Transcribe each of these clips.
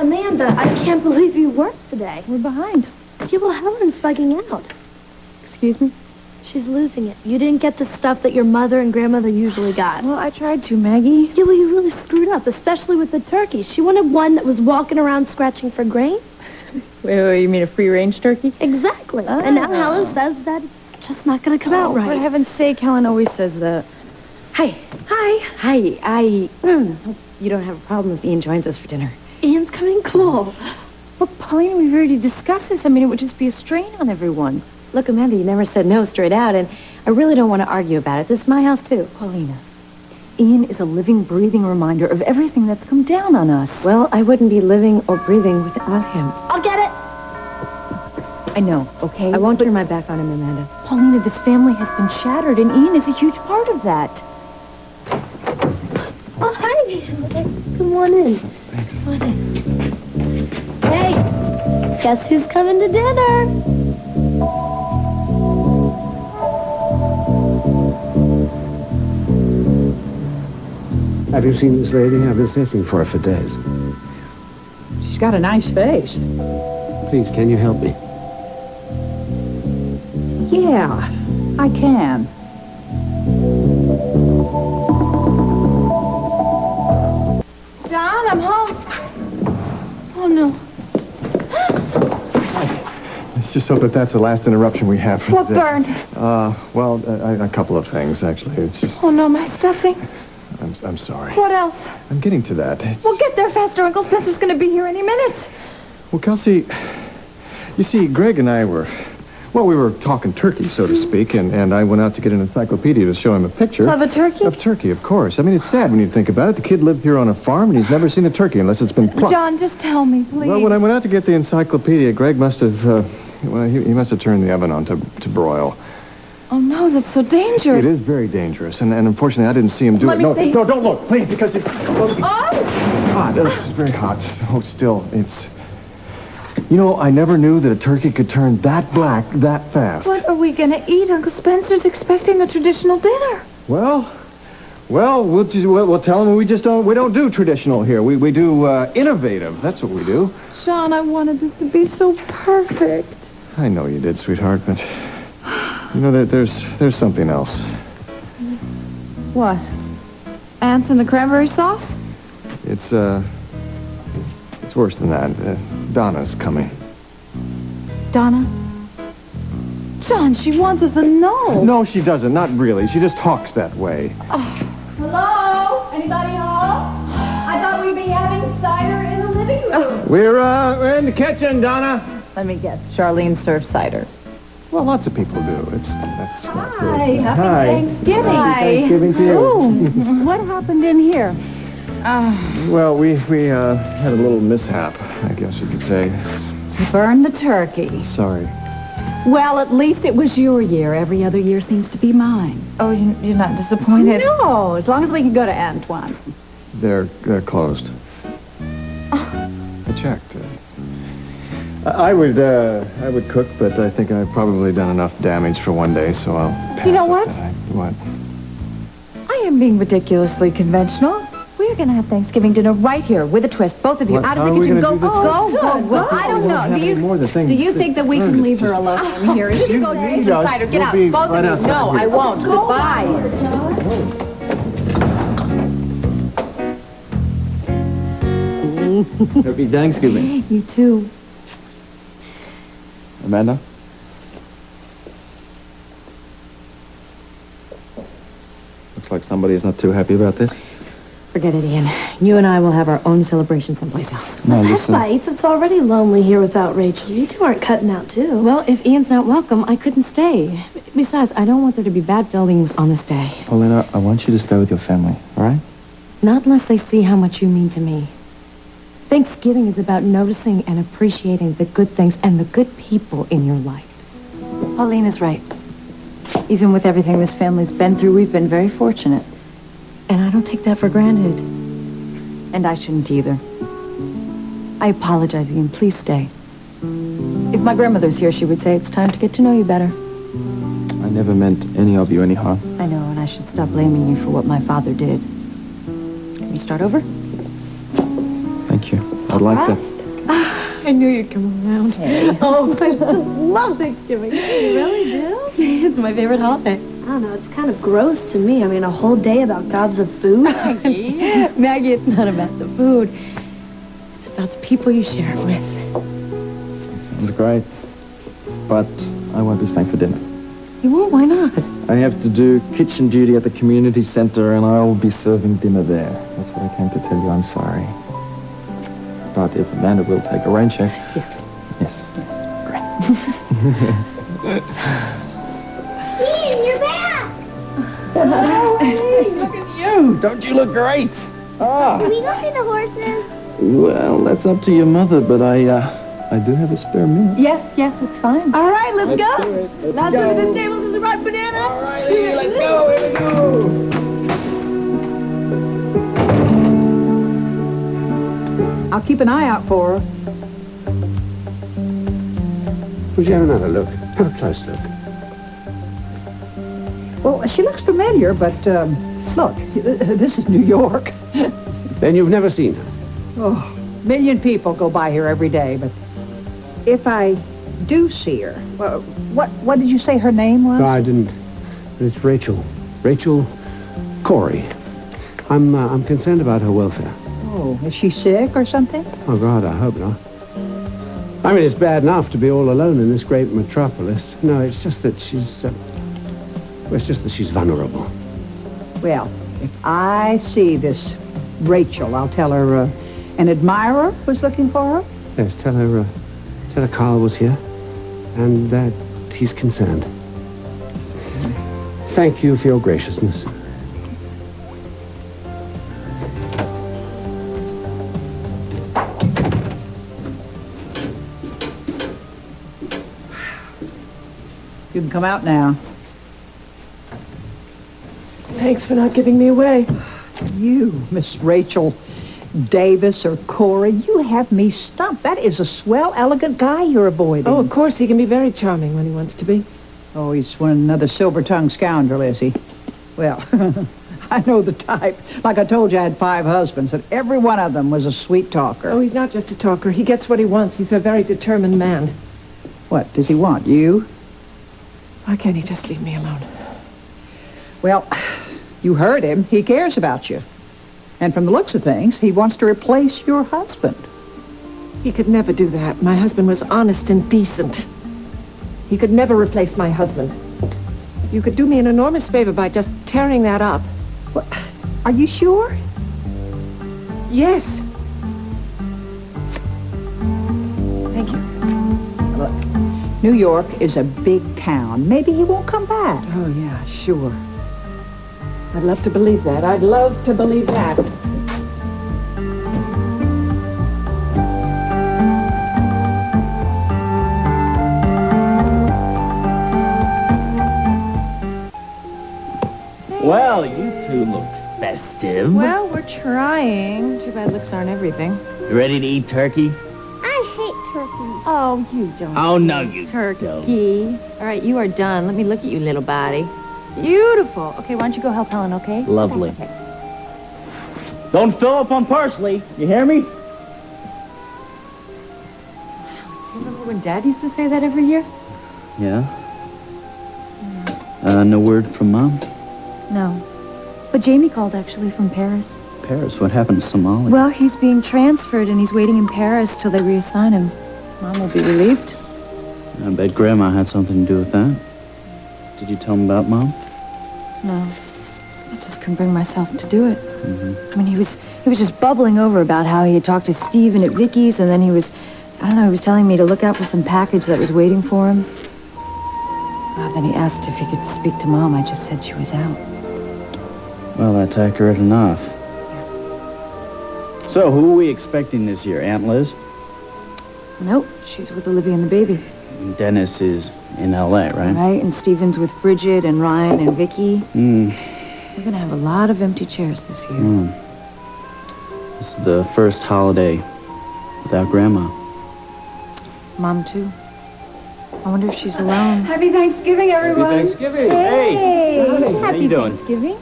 Amanda, I can't believe you worked today. We're behind. Yeah, well, Helen's bugging out. Excuse me? She's losing it. You didn't get the stuff that your mother and grandmother usually got. Well, I tried to, Maggie. Yeah, well, you really screwed up, especially with the turkey. She wanted one that was walking around scratching for grain. Wait, you mean a free-range turkey? Exactly. And now Helen says that it's just not going to come out right. For heaven's sake, Helen always says that. Hi. Hi. Hi, I hope you don't have a problem if Ian joins us for dinner. Ian's coming. Cool. Well, Paulina, we've already discussed this. I mean, it would just be a strain on everyone. Look, Amanda, you never said no straight out, and I really don't want to argue about it. This is my house, too. Paulina, Ian is a living, breathing reminder of everything that's come down on us. Well, I wouldn't be living or breathing without him. I'll get it. I know, okay? I won't turn my back on him, Amanda. Paulina, this family has been shattered, and Ian is a huge part of that. Oh, hi. Come on in. Thanks. Come on in. Hey, guess who's coming to dinner? Have you seen this lady? I've been searching for her for days. She's got a nice face. Please, can you help me? Yeah, I can. John, I'm home. Oh, no. Let's just hope that that's the last interruption we have for What today. burned? Well, a couple of things, actually. It's just... Oh, no, my stuffing. I'm sorry. What else? I'm getting to that. Well, get there faster. Uncle Spencer's going to be here any minute. Well, Kelsey, you see, Greg and I were... Well, we were talking turkey, so to speak, and I went out to get an encyclopedia to show him a picture. Of a turkey? Of turkey, of course. I mean, it's sad when you think about it. The kid lived here on a farm, and he's never seen a turkey unless it's been plucked. John, just tell me, please. Well, when I went out to get the encyclopedia, Greg must have... well, he must have turned the oven on to broil. Oh, no, that's so dangerous. It is very dangerous, and unfortunately, I didn't see him do Let it. me No, see. no, don't look, please, because it's Oh! hot. This is very hot. Oh, still, it's... You know, I never knew that a turkey could turn that black that fast. What are we going to eat? Uncle Spencer's expecting a traditional dinner. Well, we'll tell him we don't do traditional here. We do innovative. That's what we do. John, I wanted this to be so perfect. I know you did, sweetheart, but you know that there's something else. What? Ants in the cranberry sauce? It's worse than that. Donna's coming. Donna? John, she wants us to know. No, she doesn't. Not really. She just talks that way. Hello? Anybody home? I thought we'd be having cider in the living room. We're in the kitchen, Donna. Let me guess. Charlene serves cider. Well, lots of people do. That's not good. Hi. Hi. Thanksgiving. Happy Thanksgiving to you. Ooh, what happened in here? Well, we had a little mishap, I guess you could say. Burn the turkey. Sorry. Well, at least it was your year. Every other year seems to be mine. Oh, you're not disappointed? No, as long as we can go to Antoine. They're closed. I checked. I would cook, but I think I've probably done enough damage for one day, so I'll pass. You know what? What? I am being ridiculously conventional. We're going to have Thanksgiving dinner right here with a twist. Both of you What? out of How the are we kitchen. gonna Go, do this? go. I don't know. Do you think that we can leave her alone in here? You can go there. Get some cider. Get out. Both of you. No, I won't. Goodbye. Happy Thanksgiving. You too. Amanda? Looks like somebody's not too happy about this. Forget it, Ian. You and I will have our own celebration someplace else. No, That's bites. It's already lonely here without Rachel. You two aren't cutting out, too. Well, if Ian's not welcome, I couldn't stay. Besides, I don't want there to be bad feelings on this day. Paulina, I want you to stay with your family, all right? Not unless they see how much you mean to me. Thanksgiving is about noticing and appreciating the good things and the good people in your life. Paulina's right. Even with everything this family's been through, we've been very fortunate. And I don't take that for granted. And I shouldn't either. I apologize, Ian. Please stay. If my grandmother's here, she would say it's time to get to know you better. I never meant any of you any harm. I know, and I should stop blaming you for what my father did. Can we start over? Thank you. I'd like All to... right. I knew you'd come around. Hey. Oh, I just love Thanksgiving. You really do? It's my favorite holiday. I don't know, it's kind of gross to me. I mean, a whole day about gobs of food. Maggie, it's not about the food. It's about the people you share it with. Sounds great. But I won't be staying for dinner. You won't? Why not? I have to do kitchen duty at the community center, and I'll be serving dinner there. That's what I came to tell you. I'm sorry. But if Amanda will take a rain check... Yes. Yes. Great. Ian, you're back! Hey, look at you! Don't you look great? Can we go see the horses? Well, that's up to your mother, but I do have a spare minute. Yes, it's fine. All right, let's go. Let's Not go. to this table to the right banana. All righty, let's go. Here we go. I'll keep an eye out for her. Would you have another look? Have a close look. Well, she looks familiar, but, look, this is New York. Then you've never seen her? Oh, million people go by here every day, but if I do see her, well, what did you say her name was? No, I didn't. It's Rachel. Rachel Cory. I'm concerned about her welfare. Oh, is she sick or something? Oh, God, I hope not. I mean, it's bad enough to be all alone in this great metropolis. No, it's just that she's... well, it's just that she's vulnerable. Well, if I see this Rachel, I'll tell her an admirer was looking for her. Yes, tell her Carl was here, and that he's concerned. Thank you for your graciousness. You can come out now. Thanks for not giving me away. You, Miss Rachel Davis or Cory, you have me stumped. That is a swell, elegant guy you're avoiding. Oh, of course, he can be very charming when he wants to be. Oh, he's another silver-tongued scoundrel, is he? Well, I know the type. Like I told you, I had 5 husbands, and every one of them was a sweet talker. Oh, he's not just a talker. He gets what he wants. He's a very determined man. What does he want, you? Why can't he just leave me alone? Well, you heard him. He cares about you. And from the looks of things, he wants to replace your husband. He could never do that. My husband was honest and decent. He could never replace my husband. You could do me an enormous favor by just tearing that up. What? Are you sure? Yes. Thank you. Look, New York is a big town. Maybe he won't come back. Oh, yeah, sure. I'd love to believe that. I'd love to believe that. Well, you two look festive. Well, we're trying. Too bad looks aren't everything. You ready to eat turkey? I hate turkey. Oh, you don't. Oh, no, you Turkey. don't. All right, you are done. Let me look at you, little body. Beautiful. Okay, why don't you go help Helen, okay? Lovely. Okay. Don't fill up on parsley. You hear me? Do you remember when Dad used to say that every year? Yeah. No word from Mom? No. But Jamie called, actually, from Paris. Paris? What happened to Somalia? Well, he's being transferred, and he's waiting in Paris till they reassign him. Mom will be relieved. I bet Grandma had something to do with that. Did you tell him about Mom? No. I just couldn't bring myself to do it. Mm-hmm. I mean, he was just bubbling over about how he had talked to Stephen at Vicky's, and then he was telling me to look out for some package that was waiting for him. Then he asked if he could speak to Mom. I just said she was out. Well, that's accurate enough. So, who are we expecting this year? Aunt Liz? Nope, she's with Olivia and the baby. And Dennis is in L.A., right? Right, and Stephen's with Bridget and Ryan and Vicky. Mm. We're going to have a lot of empty chairs this year. This is the first holiday without Grandma. Mom, too. I wonder if she's alone. Happy Thanksgiving, everyone. Happy Thanksgiving. Hey! How Happy you doing? Thanksgiving.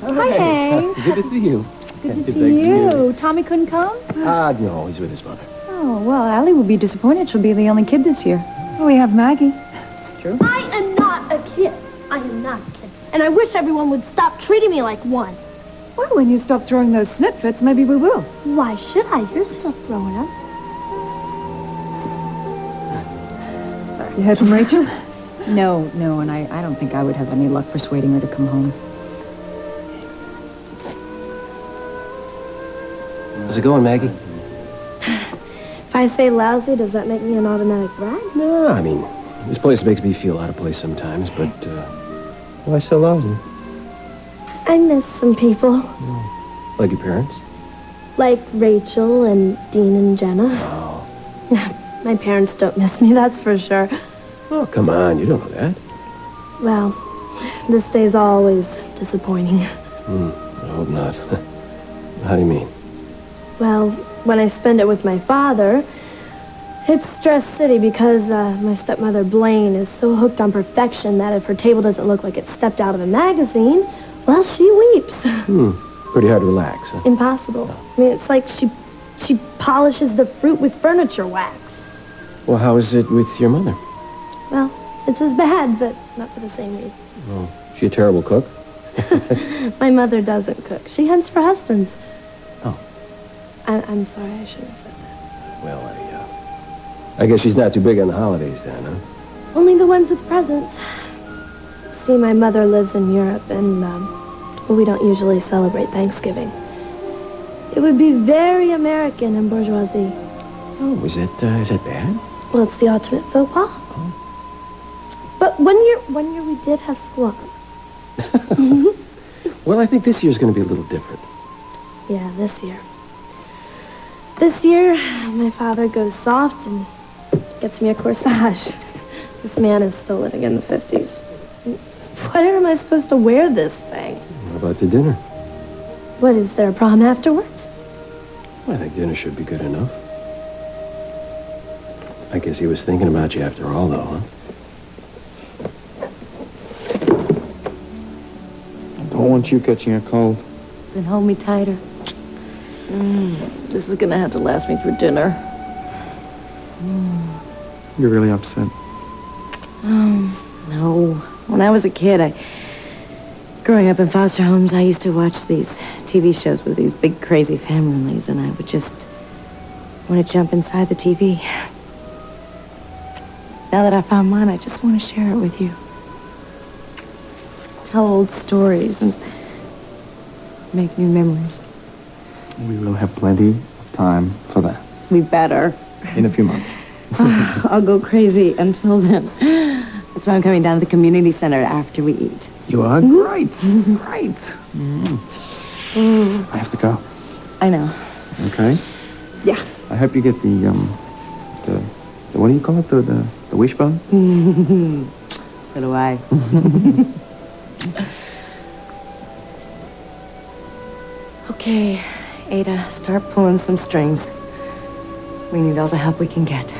Hi, Hank. Good to see you. Good to see you. Tommy couldn't come? No, he's with his mother. Oh, Oh, well, Allie will be disappointed. She'll be the only kid this year. Oh, we have Maggie. True. I am not a kid. I am not a kid. And I wish everyone would stop treating me like one. Well, when you stop throwing those snip fits, maybe we will. Why should I? You're still throwing up. You heard from Rachel? No, and I don't think I would have any luck persuading her to come home. How's it going, Maggie? If I say lousy, does that make me an automatic brat? No, I mean, this place makes me feel out of place sometimes, but, why so lousy? I miss some people. Like your parents? Like Rachel and Dean and Jenna. Oh. My parents don't miss me, that's for sure. Oh, come on, you don't know that. Well, this day's always disappointing. I hope not. How do you mean? Well, when I spend it with my father, it's stress city because my stepmother Blaine is so hooked on perfection that if her table doesn't look like it stepped out of a magazine, well, she weeps. Pretty hard to relax, huh? Impossible. I mean, it's like she polishes the fruit with furniture wax. Well, how is it with your mother? Well, it's as bad, but not for the same reason. Oh, she a terrible cook? My mother doesn't cook. She hunts for husbands. Oh. I'm sorry, I shouldn't have said that. Well, I guess she's not too big on the holidays then, huh? Only the ones with presents. See, my mother lives in Europe, and, well, we don't usually celebrate Thanksgiving. It would be very American and bourgeoisie. Oh, is that bad? Well, it's the ultimate faux pas. Oh. But one year we did have squab. Well, I think this year's going to be a little different. Yeah, this year. This year, my father goes soft and gets me a corsage. This man is still living in the 50s. What am I supposed to wear this thing? What about the dinner? What, is there a prom afterwards? Well, I think dinner should be good enough. I guess he was thinking about you after all, though, huh? I don't want you catching a cold. Then hold me tighter. This is gonna have to last me through dinner. You're really upset. No. When I was a kid, growing up in foster homes, I used to watch these TV shows with these big, crazy families, and I would just want to jump inside the TV. Now that I found mine, I just want to share it with you. Tell old stories and make new memories. We will have plenty of time for that. We better. In a few months. I'll go crazy until then. That's why I'm coming down to the community center after we eat. You are great. Great. I have to go. I know. Okay? Yeah. I hope you get the what do you call it? The wishbone? So do I. Okay, Ada, start pulling some strings. We need all the help we can get.